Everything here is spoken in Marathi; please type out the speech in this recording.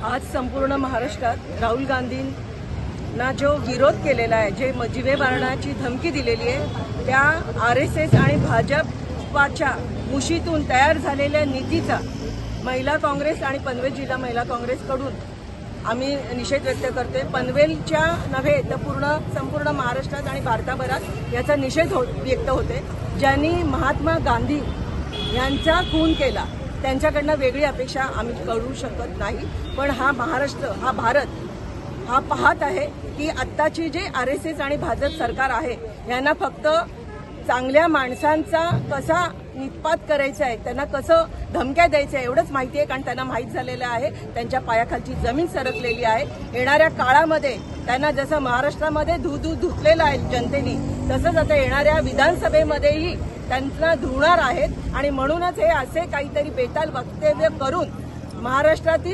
आज संपूर्ण महाराष्ट्रात राहुल गांधींना जो विरोध केलेला आहे, जे जीवे मारण्याची धमकी दिलेली आहे, त्या RSS आणि भाजपाच्या मुशीतून तयार झालेल्या नीतीचा महिला काँग्रेस आणि पनवेल जिल्हा महिला काँग्रेसकडून आम्ही निषेध व्यक्त करतोय। पनवेलच्या नव्हे तर संपूर्ण महाराष्ट्रात आणि भारताभरात याचा निषेध व्यक्त होते। ज्यांनी महात्मा गांधी यांचा खून केला त्यांच्याकडनं वेगळी अपेक्षा आम्ही करू शकत नाही। पण हा महाराष्ट्र, हा भारत हा पाहत आहे की आत्ताची जे RSS आणि भाजप सरकार आहे यांना फक्त चांगल्या माणसांचा कसा निष्पात करायचा आहे, त्यांना कसं धमक्या द्यायच्या एवढंच माहिती आहे। कारण त्यांना माहीत झालेलं आहे त्यांच्या पायाखालची जमीन सरकलेली आहे। येणाऱ्या काळामध्ये त्यांना जसं महाराष्ट्रामध्ये धुतलेलं आहे जनतेने, तसंच आता येणाऱ्या विधानसभेमध्येही त्यांना धुणार आहेत। आणि म्हणूनच हे असे काहीतरी बेताल वक्तव्य करून महाराष्ट्रातील